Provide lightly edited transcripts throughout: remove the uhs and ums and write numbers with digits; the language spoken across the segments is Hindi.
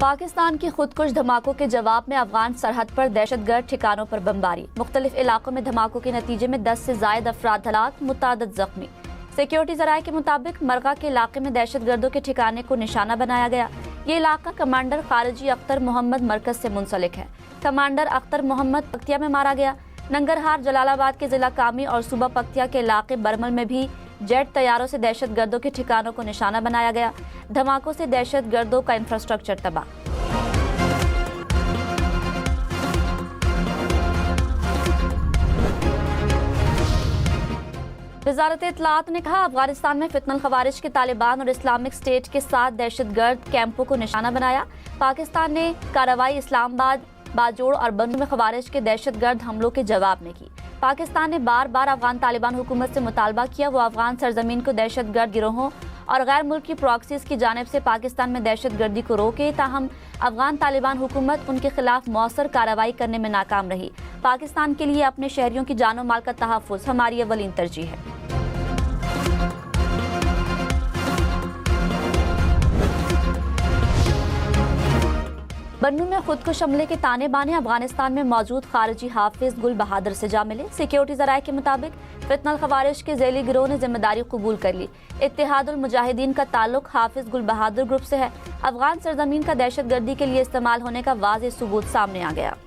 पाकिस्तान की खुदकुश धमाकों के जवाब में अफगान सरहद पर दहशतगर्द ठिकानों पर बमबारी। मुख्तलिफ इलाकों में धमाकों के नतीजे में 10 से जायद अफराद हलाक, मुतादद जख्मी। सिक्योरिटी जराये के मुताबिक मरगा के इलाके में दहशतगर्दों के ठिकाने को निशाना बनाया गया। ये इलाका कमांडर खारजी अख्तर मोहम्मद मरकज से मुंसलिक है। कमांडर अख्तर मोहम्मद पक्तिया में मारा गया। नंगरहार, जलालाबाद के जिला कामी और सूबा पक्तिया के इलाके बरमल में भी जेट तैयारों से दहशतगर्दों के ठिकानों को निशाना बनाया गया। धमाकों से दहशतगर्दों का इंफ्रास्ट्रक्चर तबाह। वजारत इत्तलात ने कहा, अफगानिस्तान में फितनल खवारिज के तालिबान और इस्लामिक स्टेट के साथ दहशतगर्द कैंपों को निशाना बनाया। पाकिस्तान ने कार्रवाई इस्लामाबाद, बाजोड़ और बन्नू में खवारिज के दहशतगर्द हमलों के जवाब में की। पाकिस्तान ने बार बार अफगान तालिबान हुकूमत से मुतालबा किया वो अफगान सरजमीन को दहशतगर्द गिरोहों और गैर मुल्की प्रॉक्सीज की जानिब से पाकिस्तान में दहशतगर्दी को रोके। ताहम अफगान तालिबान हुकूमत उनके खिलाफ मौसर कार्रवाई करने में नाकाम रही। पाकिस्तान के लिए अपने शहरियों की जानो माल का तहफ़्फ़ुज़ हमारी अव्वलीन तरजीह है। बन्नू में खुदकुश हमले के ताने बाने अफगानिस्तान में मौजूद खारजी हाफिज गुल बहादुर से जा मिले। सिक्योरिटी जराये के मुताबिक फितनल खवारिज के ज़ैली गिरोह ने जिम्मेदारी कबूल कर ली। इत्तेहादुल मुजाहिदीन का ताल्लुक हाफिज गुल बहादुर ग्रुप से है। अफगान सरजमीन का दहशतगर्दी के लिए इस्तेमाल होने का वाज़ेह सबूत सामने आ गया।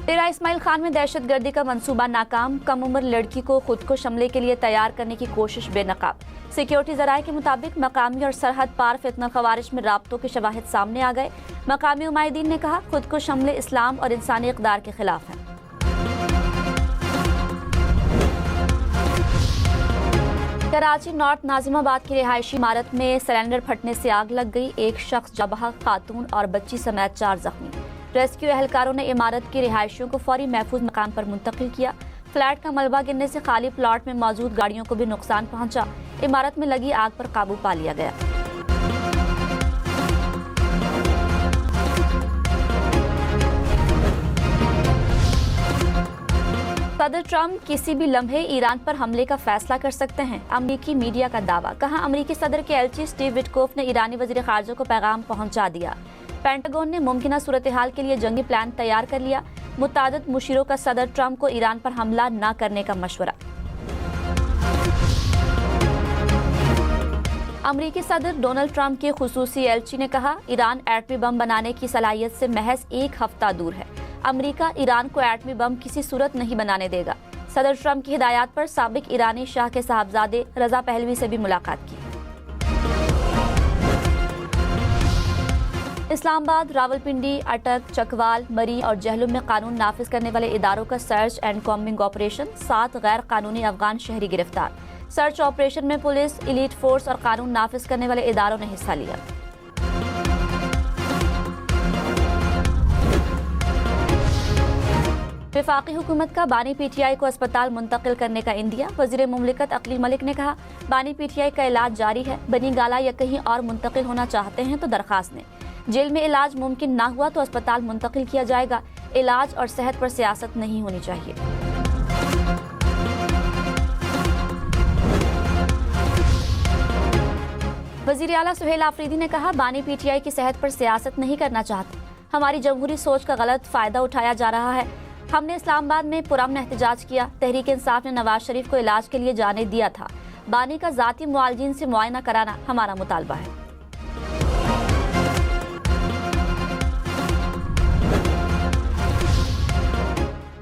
डेरा इस्माइल खान में दहशतगर्दी का मंसूबा नाकाम। कम उम्र लड़की को खुदकुश हमले के लिए तैयार करने की कोशिश बेनकाब। सिक्योरिटी जराये के मुताबिक मकामी और सरहद पार फितनल खवारिज में राब्तों के शवाहिद सामने आ गए। मकामी उमायदीन ने कहा, खुदकुश हमले इस्लाम और इंसानी इक़दार के खिलाफ हैं। कराची नॉर्थ नाजिमाबाद की रिहायशी इमारत में सिलेंडर फटने से आग लग गई। एक शख्स जबहा, खातून और बच्ची समेत 4 जख्मी। रेस्क्यू एहलकारों ने इमारत के रिहायशियों को फौरी महफूज मकाम पर मुंतकिल किया। फ्लैट का मलबा गिरने से खाली प्लॉट में मौजूद गाड़ियों को भी नुकसान पहुंचा। इमारत में लगी आग पर काबू पा लिया गया। सदर ट्रंप किसी भी लम्हे ईरान पर हमले का फैसला कर सकते हैं। अमरीकी मीडिया का दावा। कहा, अमरीकी सदर के एलची स्टीव विटकोफ ने ईरानी वजीर खारजा को पैगाम पहुंचा दिया। पेंटागन ने मुमकिन सूरत हाल के लिए जंगी प्लान तैयार कर लिया। मुतादिद मुशीरों का सदर ट्रंप को ईरान पर हमला न करने का मशवरा। अमरीकी सदर डोनाल्ड ट्रंप के खुसूसी एलची ने कहा, ईरान एटमी बम बनाने की सलाहियत से महज 1 हफ्ता दूर है। अमरीका ईरान को एटमी बम किसी सूरत नहीं बनाने देगा। सदर ट्रंप की हिदायत पर साबिक ईरानी शाह के साहबजादे रजा पहलवी से भी मुलाकात की। इस्लामाबाद, रावलपिंडी, अटक, चकवाल, मरी और जहलुम में कानून नाफिज करने वाले इदारों का सर्च एंड कॉम्बिंग ऑपरेशन। 7 गैर कानूनी अफगान शहरी गिरफ्तार। सर्च ऑपरेशन में पुलिस, एलीट फोर्स और कानून नाफिज करने वाले इदारों ने हिस्सा लिया। वफाकी हुकूमत का बानी पीटीआई को अस्पताल मुंतकिल करने का इंदिया। वजीर मुमलिकत अकली मलिक ने कहा, बानी पीटीआई का इलाज जारी है। बनी गाला या कहीं और मुंतकिल होना चाहते हैं तो दरखास्त दें। जेल में इलाज मुमकिन ना हुआ तो अस्पताल मुंतकिल किया जाएगा। इलाज और सेहत पर सियासत नहीं होनी चाहिए। वजीर आला सुहेल आफरीदी ने कहा, बानी पीटीआई की सेहत पर सियासत नहीं करना चाहते। हमारी जमहूरी सोच का गलत फायदा उठाया जा रहा है। हमने इस्लामाबाद में पुरअमन एहतजाज किया। तहरीक इंसाफ ने नवाज शरीफ को इलाज के लिए जाने दिया था। बानी का जाती मुआलजीन से मुआयना कराना हमारा मुतालबा है।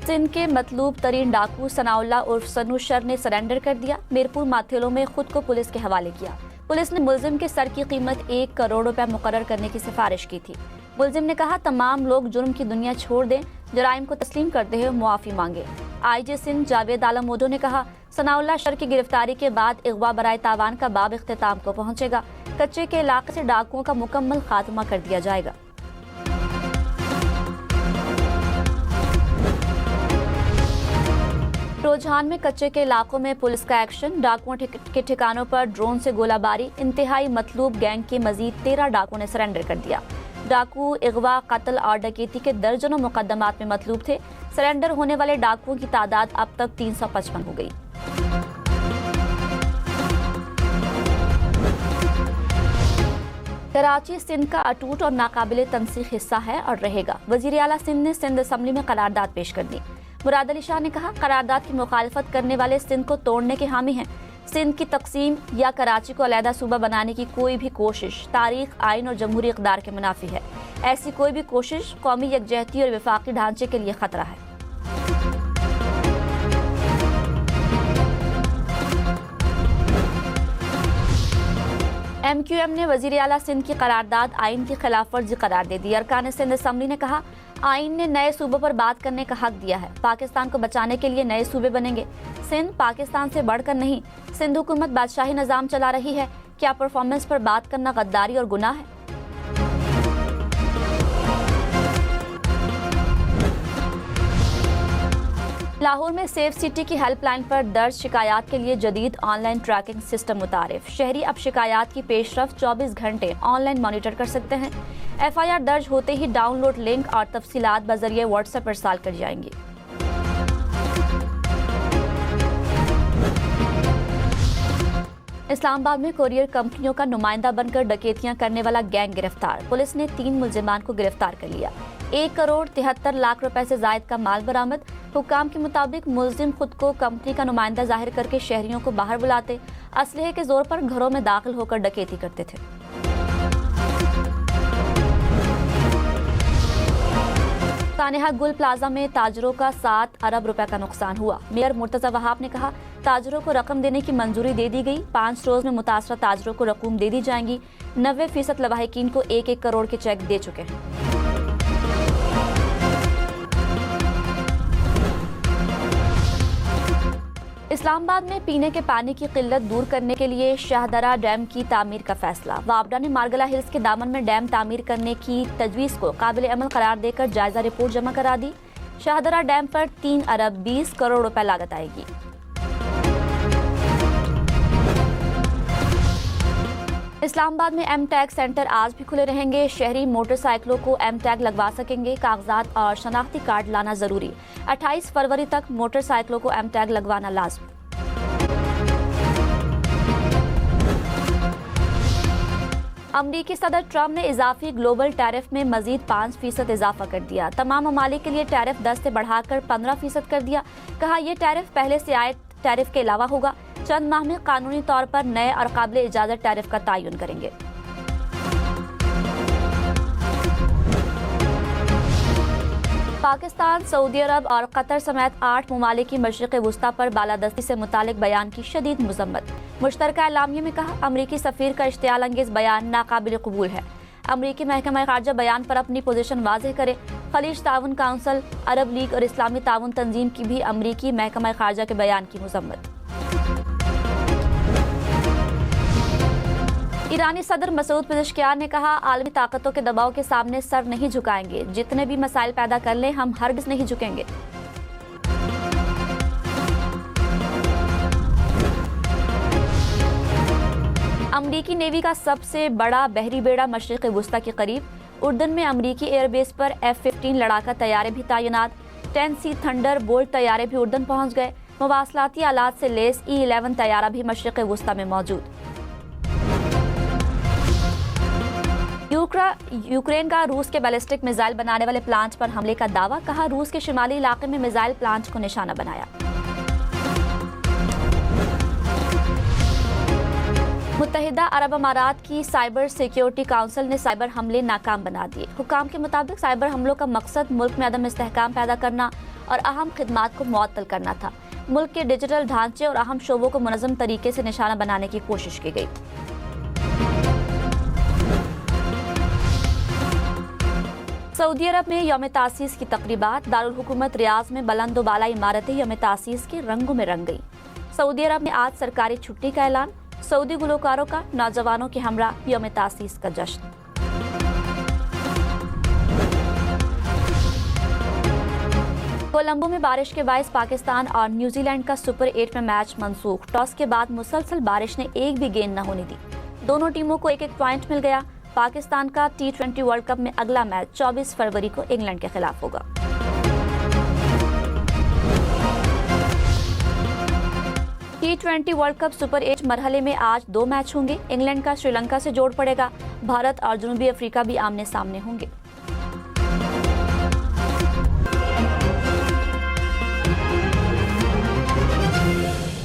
सिंध के मतलूब तरीन डाकू सनाउल्लाह उर्फ सनू शर ने सरेंडर कर दिया। मीरपुर माथेलो में खुद को पुलिस के हवाले किया। पुलिस ने मुलजिम के सर की कीमत 1 करोड़ रुपए मुकर्रर करने की सिफारिश की थी। मुलजिम ने कहा, तमाम लोग जुर्म की दुनिया छोड़ दें, जराइम को तस्लीम करते हुए मुआफ़ी मांगे। आईजी सिंध जावेद आलम ओडो ने कहा, सनाउल्लाह शर की गिरफ्तारी के बाद अगवा बराए तावान का बाब इख्तिताम को पहुंचेगा। कच्चे के इलाके से डाकुओं का मुकम्मल खात्मा कर दिया जाएगा। रोजहान में कच्चे के इलाकों में पुलिस का एक्शन। डाकुओं के ठिकानों पर ड्रोन से गोलाबारी। इंतहाई मतलूब गैंग के मजीद 13 डाकुओं ने सरेंडर कर दिया। डाकू अगवा, कत्ल और डकैती के दर्जनों मुकदमात में मतलूब थे। सरेंडर होने वाले डाकुओं की तादाद अब तक 355 हो गई। कराची सिंध का अटूट और नाकाबिले तनसीख हिस्सा है और रहेगा। वजीर आला सिंध ने सिंध असम्बली में करारदाद पेश कर दी। मुराद अली शाह ने कहा, करारदाद की मुखालफत करने वाले सिंध को तोड़ने के हामी हैं। सिंध की तकसीम या कराची को अलहदा सूबा बनाने की कोई भी कोशिश तारीख, आइन और जमहूरी इक़दार के मुनाफी है। ऐसी कोई भी कोशिश कौमी यकजहती और वफाकी ढांचे के लिए खतरा है। MQM ने वजीर आला सिंध की करारदाद आइन की खिलाफ वर्जी करार दे दी। अरकान सिंध असम्बली ने कहा, आइन ने नए सूबों पर बात करने का हक दिया है। पाकिस्तान को बचाने के लिए नए सूबे बनेंगे। सिंध पाकिस्तान से बढ़कर नहीं। सिंध हुकूमत बादशाही निज़ाम चला रही है। क्या परफॉर्मेंस पर बात करना गद्दारी और गुनाह है? लाहौर में सेफ सिटी की हेल्पलाइन पर दर्ज शिकायत के लिए जदीद ऑनलाइन ट्रैकिंग सिस्टम मुतारिफ। शहरी अब शिकायत की पेशरफ 24 घंटे ऑनलाइन मॉनिटर कर सकते हैं। FIR दर्ज होते ही डाउनलोड लिंक और तफसीलात बजरिए व्हाट्सएप पर इरसाल कर जाएंगी। इस्लामाबाद में कोरियर कंपनियों का नुमाइंदा बनकर डकैतियां करने वाला गैंग गिरफ्तार। पुलिस ने 3 मुल्जिमान को गिरफ्तार कर लिया। 1 करोड़ 73 लाख रुपए से जायद का माल बरामद। हुक्काम के मुताबिक मुल्जिम खुद को कंपनी का नुमाइंदा जाहिर करके शहरियों को बाहर बुलाते, असलहे के जोर पर घरों में दाखिल होकर डकैती करते थे। सानेहा गुल प्लाजा में ताजरों का 7 अरब रुपए का नुकसान हुआ। मेयर मुर्तजा वहाब ने कहा, ताजरों को रकम देने की मंजूरी दे दी गई। 5 रोज में मुतासरा ताजरों को रकूम दे दी जाएंगी। 90% लवाहिकीन को 1-1 करोड़ के चेक दे चुके हैं। इस्लामाबाद में पीने के पानी की किल्लत दूर करने के लिए शाहदरा डैम की तामीर का फैसला। वापडा ने मारगला हिल्स के दामन में डैम तामीर करने की तजवीज़ को काबिल अमल करार देकर जायजा रिपोर्ट जमा करा दी। शाहदरा डैम पर 3 अरब 20 करोड़ रुपए लागत आएगी। इस्लामाबाद में M-टैग सेंटर आज भी खुले रहेंगे। शहरी मोटरसाइकिलों को M-टैग लगवा सकेंगे। कागजात और शनाख्ती कार्ड लाना जरूरी। 28 फरवरी तक मोटरसाइकिलों को M-टैग लगवाना लाजमी। अमरीकी सदर ट्रंप ने इजाफी ग्लोबल टैरिफ में मजीद 5% इजाफा कर दिया। तमाम ममालिक के लिए टैरिफ 10 से बढ़ाकर 15% कर दिया। कहा, यह टैरिफ पहले से आए टैरिफ के अलावा होगा। चंद माह में कानूनी तौर पर नए और काबिल इजाजत टैरिफ का तयन करेंगे। पाकिस्तान, सऊदी अरब और कतर समेत 8 ममालिक की मशरिक़ वुस्ता पर बालादस्ती से मुतालिक बयान की शदीद मज़म्मत। मुश्तरका एलामिया में कहा, अमरीकी सफ़ीर का इश्तियाल अंगेज़ बयान नाकाबिल कबूल है। अमरीकी महकमा ख़ारजा बयान पर अपनी पोजीशन वाज़ेह करे। खलीज ताउन काउंसिल, अरब लीग और इस्लामी ताउन तंजीम की भी अमरीकी महकमा ख़ारजा के बयान की मज़म्मत। ईरानी सदर मसूद पेज़ेश्कियान ने कहा, आलमी ताकतों के दबाव के सामने सर नहीं झुकाएंगे। जितने भी मसाइल पैदा कर लें, हम हरगिज़ नहीं झुकेंगे। अमरीकी नेवी का सबसे बड़ा बहरी बेड़ा मशरिक़ वुस्ता के करीब। उर्दन में अमरीकी एयरबेस पर F-15 लड़ाका तैयारे भी तैनात। 10C थंडर बोल्ट तैयारे भी उर्दन पहुंच गए। मवासलाती आलात से लेस E-11 तैयारा भी मशरिक़ वुस्ता में मौजूद। यूक्रेन का रूस के बैलिस्टिक मिसाइल बनाने वाले प्लांट पर हमले का दावा। कहा, रूस के शिमाली इलाके में मिसाइल प्लांट को निशाना बनाया। मुत्तहिदा अरब अमारात की साइबर सिक्योरिटी काउंसिल ने साइबर हमले नाकाम बना दिए। हुकाम के मुताबिक साइबर हमलों का मकसद मुल्क में अदम इस्तेहकाम पैदा करना और अहम खिदमात को मुअत्तल करना था। मुल्क के डिजिटल ढांचे और अहम शोबों को मुनज़्ज़म तरीके से निशाना बनाने की कोशिश की गई। सऊदी अरब में यौम तासीस की तकरीबात। दारुल हुकूमत रियाज में बुलंद व बाला इमारतें यौम तासीस के रंगों में रंग गई। सऊदी अरब में आज सरकारी छुट्टी का ऐलान। सऊदी गुलकारों का नौजवानों के हमरा यौम तासीस का जश्न। कोलंबो में बारिश के बायस पाकिस्तान और न्यूजीलैंड का सुपर 8 में मैच मनसूख। टॉस के बाद मुसलसल बारिश ने एक भी गेंद न होने दी। दोनों टीमों को 1-1 पॉइंट मिल गया। पाकिस्तान का T20 वर्ल्ड कप में अगला मैच 24 फरवरी को इंग्लैंड के खिलाफ होगा। T20 वर्ल्ड कप सुपर 8 मरहले में आज 2 मैच होंगे। इंग्लैंड का श्रीलंका से जोड़ पड़ेगा। भारत और जनूबी अफ्रीका भी आमने सामने होंगे।